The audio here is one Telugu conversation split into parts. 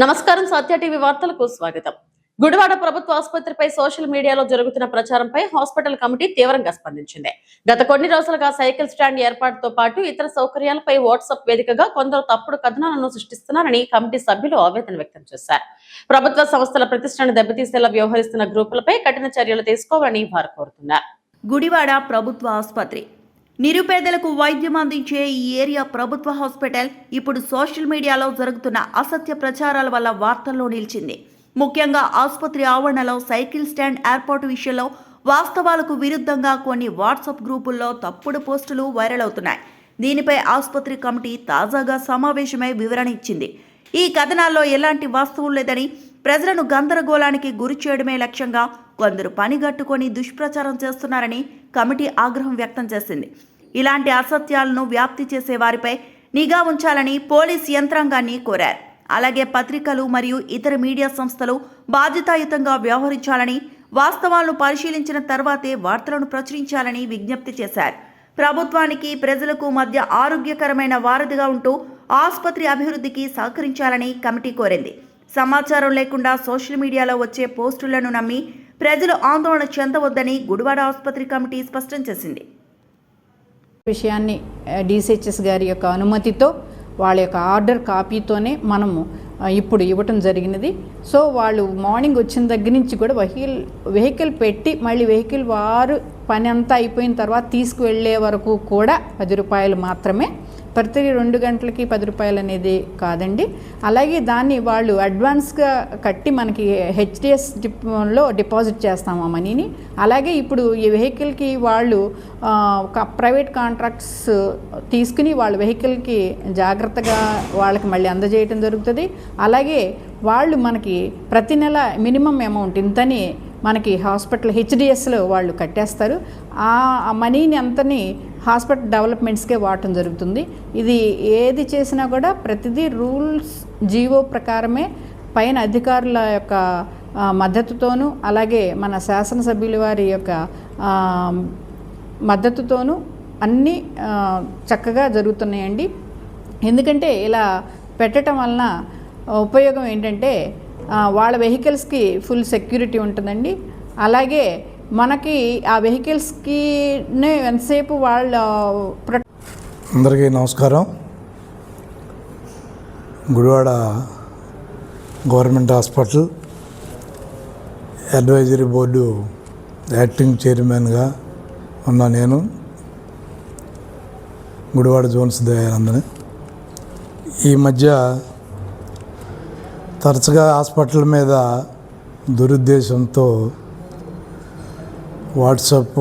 నమస్కారం. సత్య టీవీ వార్తలకు స్వాగతం. గుడివాడ ప్రభుత్వ ఆసుపత్రిపై సోషల్ మీడియాలో జరుగుతున్న ప్రచారంపై హాస్పిటల్ కమిటీ తీవ్రంగా స్పందించింది. గత కొన్ని రోజులుగా సైకిల్ స్టాండ్ ఏర్పాటుతో పాటు ఇతర సౌకర్యాలపై వాట్సాప్ వేదికగా కొందరు తప్పుడు కథనాలను సృష్టిస్తున్నారని కమిటీ సభ్యులు ఆవేదన వ్యక్తం చేశారు. ప్రభుత్వ సంస్థల ప్రతిష్టను దెబ్బతీసేలా వ్యవహరిస్తున్న గ్రూపులపై కఠిన చర్యలు తీసుకోవాలని వారు కోరుతున్నారు. గుడివాడ ప్రభుత్వ ఆసుపత్రి నిరుపేదలకు వైద్యం అందించే ఈ ఏరియా ప్రభుత్వ హాస్పిటల్ ఇప్పుడు సోషల్ మీడియాలో జరుగుతున్న అసత్య ప్రచారాల వల్ల వార్తల్లో నిలిచింది. ముఖ్యంగా ఆసుపత్రి ఆవరణలో సైకిల్ స్టాండ్ ఏర్పాటు విషయంలో వాస్తవాలకు విరుద్ధంగా కొన్ని వాట్సాప్ గ్రూపుల్లో తప్పుడు పోస్టులు వైరల్ అవుతున్నాయి. దీనిపై ఆసుపత్రి కమిటీ తాజాగా సమావేశమై వివరణ ఇచ్చింది. ఈ కథనాల్లో ఎలాంటి వాస్తవం లేదని, ప్రజలను గందరగోళానికి గురి చేయడమే లక్ష్యంగా కొందరు పనిగట్టుకొని దుష్ప్రచారం చేస్తున్నారని కమిటీ ఆగ్రహం వ్యక్తం చేసింది. ఇలాంటి అసత్యాలను వ్యాప్తి చేసే వారిపై నిఘా ఉంచాలని పోలీస్ యంత్రాంగాన్ని కోరారు. అలాగే పత్రికలు మరియు ఇతర మీడియా సంస్థలు బాధ్యతాయుతంగా వ్యవహరించాలని, వాస్తవాలను పరిశీలించిన తర్వాతే వార్తలను ప్రచురించాలని విజ్ఞప్తి చేశారు. ప్రభుత్వానికి ప్రజలకు మధ్య ఆరోగ్యకరమైన వారధిగా ఉంటూ ఆసుపత్రి అభివృద్ధికి సహకరించాలని కమిటీ కోరింది. సమాచారం లేకుండా సోషల్ మీడియాలో వచ్చే పోస్టులను నమ్మి ప్రజలు ఆందోళన చెందవద్దని గుడివాడ ఆసుపత్రి కమిటీ స్పష్టం చేసింది. విషయాన్ని డిసిహెచ్ఎస్ గారి యొక్క అనుమతితో వాళ్ళ యొక్క ఆర్డర్ కాపీతోనే మనము ఇప్పుడు ఇవ్వటం జరిగినది. సో వాళ్ళు మార్నింగ్ వచ్చిన దగ్గర నుంచి కూడా వెహికల్ పెట్టి మళ్ళీ వెహికల్ వారు పని అంతా అయిపోయిన తర్వాత తీసుకువెళ్ళే వరకు కూడా 10 రూపాయలు మాత్రమే. ప్రతి 2 గంటలకి 10 రూపాయలు అనేది కాదండి. అలాగే దాన్ని వాళ్ళు అడ్వాన్స్గా కట్టి మనకి హెచ్డిఎస్ లో డిపాజిట్ చేస్తాము ఆ మనీని. అలాగే ఇప్పుడు ఈ వెహికల్కి వాళ్ళు ప్రైవేట్ కాంట్రాక్ట్స్ తీసుకుని వాళ్ళ వెహికల్కి జాగ్రత్తగా వాళ్ళకి మళ్ళీ అందజేయటం జరుగుతుంది. అలాగే వాళ్ళు మనకి ప్రతి నెల మినిమం అమౌంట్ ఇంతని మనకి హాస్పిటల్ హెచ్డిఎస్లో వాళ్ళు కట్టేస్తారు. ఆ మనీని అంతని హాస్పిటల్ డెవలప్మెంట్స్కే వాడటం జరుగుతుంది. ఇది ఏది చేసినా కూడా ప్రతిదీ రూల్స్ జీవో ప్రకారమే పైన అధికారుల యొక్క మద్దతుతోనూ అలాగే మన శాసనసభ్యుల వారి యొక్క మద్దతుతోనూ అన్నీ చక్కగా జరుగుతున్నాయండి. ఎందుకంటే ఇలా పెట్టడం వలన ఉపయోగం ఏంటంటే వాళ్ళ వెహికల్స్కి ఫుల్ సెక్యూరిటీ ఉంటుందండి. అలాగే మనకి ఆ వెహికల్స్కి ఎంతసేపు వాళ్ళ అందరికీ నమస్కారం. Gudivada government hospital advisory board acting చైర్మన్గా ఉన్న నేను గుడివాడ జోన్స్ దయానందని. ఈ మధ్య తరచుగా హాస్పిటల్ మీద దురుద్దేశంతో వాట్సాప్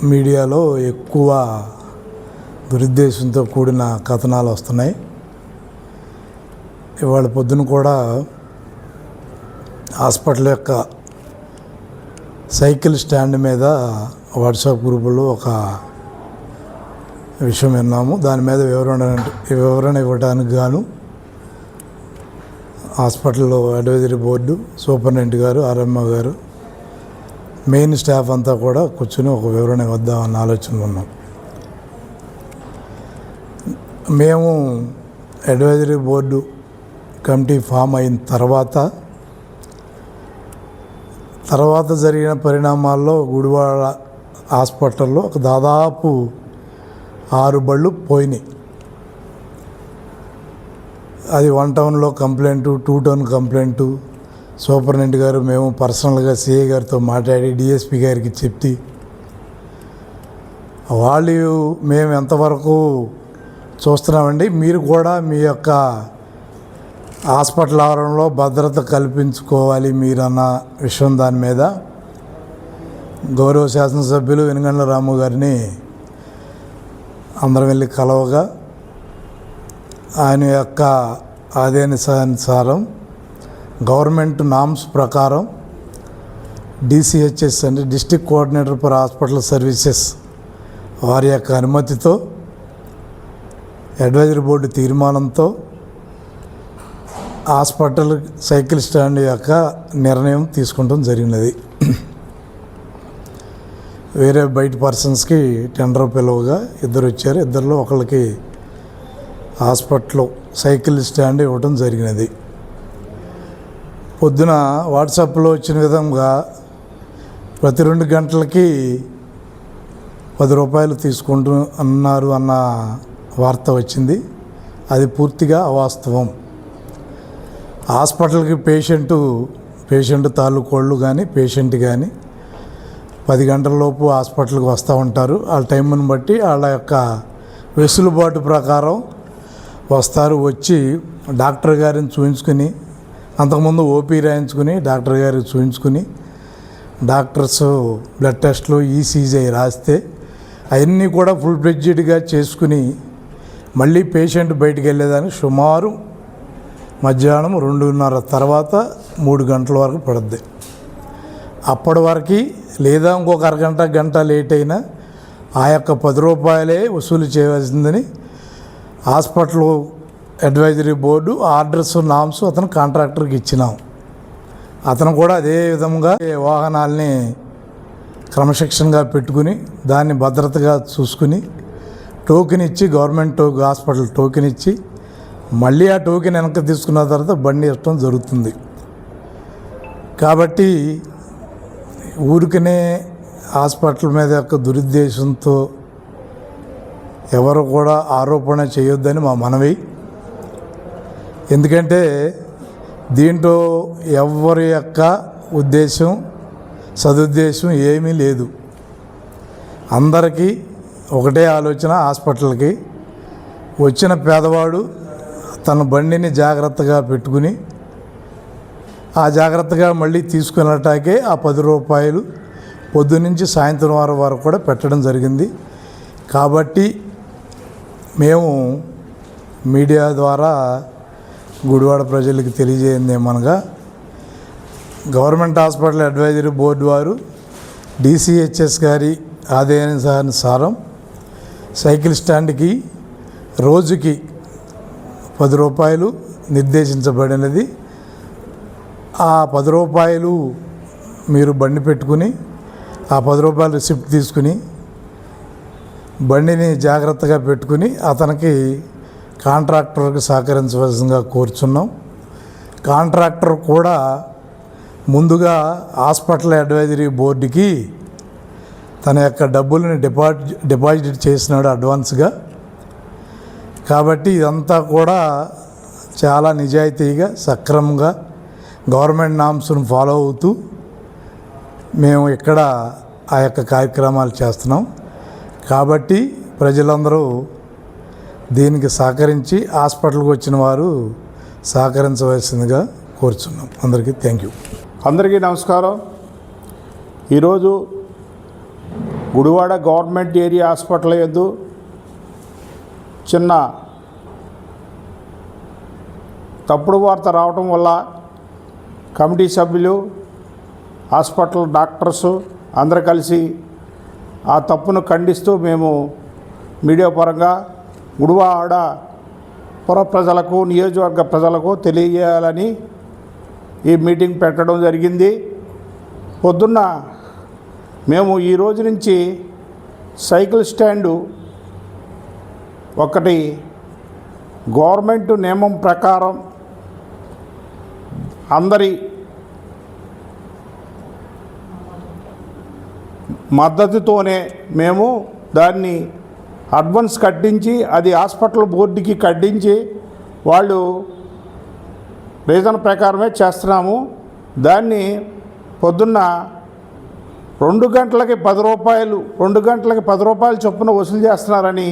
మీడియాలో ఎక్కువ దురుద్దేశంతో కూడిన కథనాలు వస్తున్నాయి. ఇవాళ పొద్దున కూడా హాస్పిటల్ యొక్క సైకిల్ స్టాండ్ మీద వాట్సాప్ గ్రూపులో ఒక విషయం విన్నాము. దాని మీద వివరణ ఇవ్వడానికి గాను హాస్పిటల్లో అడ్వైజరీ బోర్డు సూపరింటెండెంట్ గారు, ఆర్ఎంఓ గారు, మెయిన్ స్టాఫ్ అంతా కూడా కూర్చొని ఒక వివరణ ఇద్దామన్న ఆలోచనలో ఉన్నాం. మేము అడ్వైజరీ బోర్డు కమిటీ ఫామ్ అయిన తర్వాత జరిగిన పరిణామాల్లో గుడివాడ హాస్పిటల్లో ఒక దాదాపు 6 బళ్ళు పోయినాయి. అది 1 టౌన్లో కంప్లైంటు, 2 టౌన్ కంప్లైంటు. సూపరింటెండెంట్ గారు మేము పర్సనల్గా సిఐ గారితో మాట్లాడి డిఎస్పి గారికి చెప్తే వాళ్ళు మేము ఎంతవరకు చూస్తున్నామండి, మీరు కూడా మీ యొక్క హాస్పిటల్ ఆవరణలో భద్రత కల్పించుకోవాలి మీరన్న విషయం దాని మీద గౌరవ శాసనసభ్యులు వెనుగండ్ల రాము గారిని అందరం వెళ్ళి కలవగా ఆయన యొక్క ఆదేశానుసారం గవర్నమెంట్ నామ్స్ ప్రకారం డిసిహెచ్ఎస్ అంటే district coordinator for hospital services వారి యొక్క అనుమతితో అడ్వైజరీ బోర్డు తీర్మానంతో హాస్పిటల్ సైకిల్ స్టాండ్ యొక్క నిర్ణయం తీసుకుంటాం జరిగినది. వేరే బయట పర్సన్స్కి టెండర్ పిలువగా 2 వచ్చారు. 2లో ఒకళ్ళకి హాస్పిటల్లో సైకిల్ స్టాండ్ ఇవ్వడం జరిగినది. పొద్దున వాట్సాప్లో వచ్చిన విధంగా ప్రతి 2 గంటలకి 10 రూపాయలు తీసుకుంటూ అన్నారు అన్న వార్త వచ్చింది. అది పూర్తిగా అవాస్తవం. హాస్పిటల్కి పేషెంట్ తాలూకోళ్ళు కానీ పేషెంట్ కానీ 10 గంటల లోపు హాస్పిటల్కి వస్తూ ఉంటారు. వాళ్ళ టైంని బట్టి వాళ్ళ యొక్క వెసులుబాటు ప్రకారం వస్తారు. వచ్చి డాక్టర్ గారిని చూపించుకుని, అంతకుముందు ఓపీ రాయించుకుని డాక్టర్ గారికి చూపించుకుని, డాక్టర్స్ బ్లడ్ టెస్ట్లు ఈసీజీ రాస్తే అవన్నీ కూడా ఫుల్ ఫ్లెడ్జ్డ్గా చేసుకుని మళ్ళీ పేషెంట్ బయటికి వెళ్ళేదానికి సుమారు మధ్యాహ్నం 2:30 తర్వాత 3 గంటల వరకు పడుద్ది. అప్పటి వరకు లేదా ఇంకొక గంట లేట్ అయినా ఆ యొక్క 10 రూపాయలే వసూలు చేయవలసిందని hospital advisory board orders norms అతను కాంట్రాక్టర్కి ఇచ్చినాం. అతను కూడా అదే విధంగా వాహనాల్ని క్రమశిక్షణగా పెట్టుకుని దాన్ని భద్రతగా చూసుకుని టోకెన్ ఇచ్చి గవర్నమెంట్ హాస్పిటల్ టోకెన్ ఇచ్చి మళ్ళీ ఆ టోకెన్ వెనక్కి తీసుకున్న తర్వాత బండి ఇవ్వడం జరుగుతుంది. కాబట్టి ఊరికనే హాస్పిటల్ మీద యొక్క దురుద్దేశంతో ఎవరు కూడా ఆరోపణ చేయొద్దని మా మనవి. ఎందుకంటే దీంట్లో ఎవరి యొక్క ఉద్దేశం సదుద్దేశం ఏమీ లేదు. అందరికీ ఒకటే ఆలోచన. హాస్పిటల్కి వచ్చిన పేదవాడు తన బండిని జాగ్రత్తగా పెట్టుకుని ఆ జాగ్రత్తగా మళ్ళీ తీసుకున్నటాకే ఆ 10 రూపాయలు పొద్దునుంచి సాయంత్రం వరకు కూడా పెట్టడం జరిగింది. కాబట్టి మేము మీడియా ద్వారా గుడివాడ ప్రజలకు తెలియజేయండి ఏమనగా, గవర్నమెంట్ హాస్పిటల్ అడ్వైజరీ బోర్డు వారు డిసిహెచ్ఎస్ గారి ఆదేశానుసారం సైకిల్ స్టాండ్కి రోజుకి 10 రూపాయలు నిర్దేశించబడినది. ఆ 10 రూపాయలు మీరు బండి పెట్టుకుని ఆ 10 రూపాయలు రిసిప్ట్ తీసుకుని బండిని జాగ్రత్తగా పెట్టుకుని అతనికి కాంట్రాక్టర్కి సహకరించవలసిందిగా కోరుచున్నాం. కాంట్రాక్టర్ కూడా ముందుగా హాస్పిటల్ అడ్వైజరీ బోర్డుకి తన యొక్క డబ్బులను డిపాజిట్ చేసినాడు అడ్వాన్స్గా. కాబట్టి ఇదంతా కూడా చాలా నిజాయితీగా సక్రమంగా గవర్నమెంట్ నామ్స్ను ఫాలో అవుతూ మేము ఇక్కడ ఆ యొక్క కార్యక్రమాలు చేస్తున్నాం. కాబట్టి ప్రజలందరూ దీనికి సహకరించి హాస్పిటల్కి వచ్చిన వారు సహకరించవలసిందిగా కోరుచున్నాం. అందరికీ థ్యాంక్ యూ. అందరికీ నమస్కారం. ఈరోజు గుడివాడ గవర్నమెంట్ ఏరియా హాస్పిటల్ యందు చిన్న తప్పుడు వార్త రావటం వల్ల కమిటీ సభ్యులు, హాస్పిటల్ డాక్టర్సు అందరూ కలిసి ఆ తప్పును ఖండిస్తూ మేము మీడియా పరంగా గుడివాడ పుర ప్రజలకు, నియోజకవర్గ ప్రజలకు తెలియజేయాలని ఈ మీటింగ్ పెట్టడం జరిగింది. పొద్దున్న మేము ఈ రోజు నుంచి సైకిల్ స్టాండు ఒకటి గవర్నమెంట్ నియమం ప్రకారం అందరి మద్దతుతోనే మేము దాన్ని అడ్వాన్స్ కట్టించి అది హాస్పిటల్ బోర్డుకి కట్టించి వాళ్ళు రీజన్ ప్రకారమే చేస్తున్నాము. దాన్ని పొద్దున్న 2 గంటలకి 10 రూపాయలు 2 గంటలకి 10 రూపాయలు చొప్పున వసూలు చేస్తున్నారని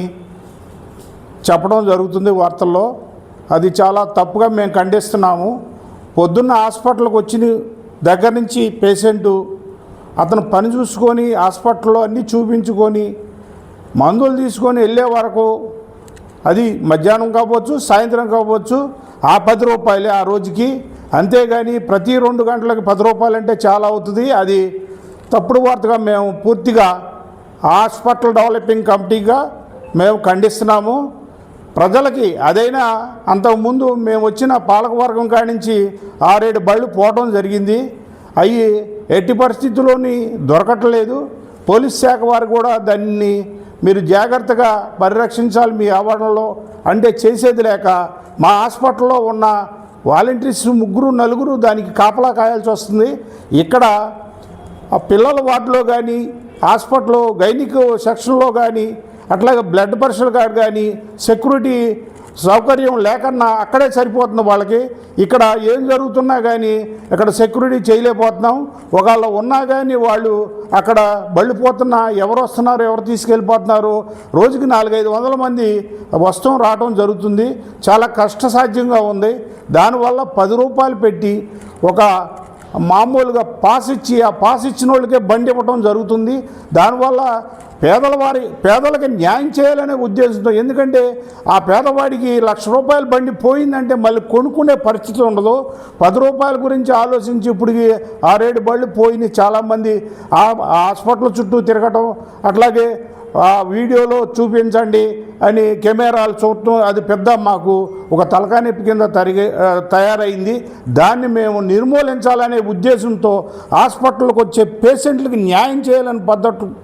చెప్పడం జరుగుతుంది వార్తల్లో. అది చాలా తప్పుగా మేము ఖండిస్తున్నాము. పొద్దున్న హాస్పిటల్కి వచ్చిన దగ్గర నుంచి పేషెంటు అతను పని చూసుకొని హాస్పిటల్లో అన్నీ చూపించుకొని మందులు తీసుకొని వెళ్ళే వరకు అది మధ్యాహ్నం కావచ్చు, సాయంత్రం కావచ్చు, ఆ 10 రూపాయలే ఆ రోజుకి. అంతేగాని ప్రతి 2 గంటలకి 10 రూపాయలు అంటే చాలా అవుతుంది. అది తప్పుడు వార్తగా మేము పూర్తిగా హాస్పిటల్ డెవలపింగ్ కమిటీగా మేము ఖండిస్తున్నాము. ప్రజలకి అదైనా అంతకుముందు మేము వచ్చిన పాలకవర్గం కాడి నుంచి 6-7 బళ్ళు పోవడం జరిగింది. అవి ఎట్టి పరిస్థితుల్లోని దొరకట్లేదు. పోలీస్ శాఖ వారు కూడా దాన్ని మీరు జాగ్రత్తగా పరిరక్షించాలి మీ ఆవరణలో అంటే చేసేది లేక మా హాస్పిటల్లో ఉన్న వాలంటీర్స్ 3-4 దానికి కాపలా కాయాల్సి వస్తుంది. ఇక్కడ ఆ పిల్లల వార్డులో కానీ హాస్పిటల్లో గైనిక్ సెక్షన్లో కానీ అట్లాగే బ్లడ్ ప్రెషర్ కార్డు కానీ సెక్యూరిటీ సౌకర్యం లేకన్నా అక్కడే సరిపోతుంది వాళ్ళకి. ఇక్కడ ఏం జరుగుతున్నా కానీ ఇక్కడ సెక్యూరిటీ చేయలేకపోతున్నాం. ఒకవేళ ఉన్నా కానీ వాళ్ళు అక్కడ బళ్ళిపోతున్నా ఎవరు వస్తున్నారు ఎవరు తీసుకెళ్ళిపోతున్నారు. రోజుకి 400-500 మంది వస్తూ రావడం జరుగుతుంది. చాలా కష్టసాధ్యంగా ఉంది. దానివల్ల 10 రూపాయలు పెట్టి ఒక మామూలుగా పాస్ ఇచ్చి ఆ పాస్ ఇచ్చిన వాళ్ళకే బండి ఇవ్వటం జరుగుతుంది. దానివల్ల పేదలకి న్యాయం చేయాలనే ఉద్దేశంతో, ఎందుకంటే ఆ పేదవాడికి ₹1,00,000 బండి పోయిందంటే మళ్ళీ కొనుక్కునే పరిస్థితి ఉండదు. 10 రూపాయల గురించి ఆలోచించి ఇప్పటికి 6-7 బళ్ళు పోయినాయి. చాలామంది ఆ హాస్పిటల్ చుట్టూ తిరగటం, అట్లాగే ఆ వీడియోలో చూపించండి అని కెమెరాలు చూడటం, అది పెద్ద మాకు ఒక తలకానొప్పి కింద తయారైంది. దాన్ని మేము నిర్మూలించాలనే ఉద్దేశంతో హాస్పిటల్కి వచ్చే పేషెంట్లకు న్యాయం చేయాలని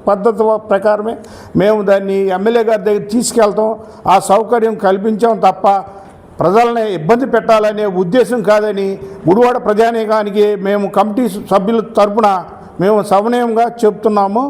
పద్ధతి ప్రకారమే మేము దాన్ని ఎమ్మెల్యే గారి దగ్గర తీసుకెళ్తాం. ఆ సౌకర్యం కల్పించాం తప్ప ప్రజల్ని ఇబ్బంది పెట్టాలనే ఉద్దేశం కాదని గుడివాడ ప్రజానీకానికి మేము కమిటీ సభ్యుల తరపున మేము సవినయంగా చెప్తున్నాము.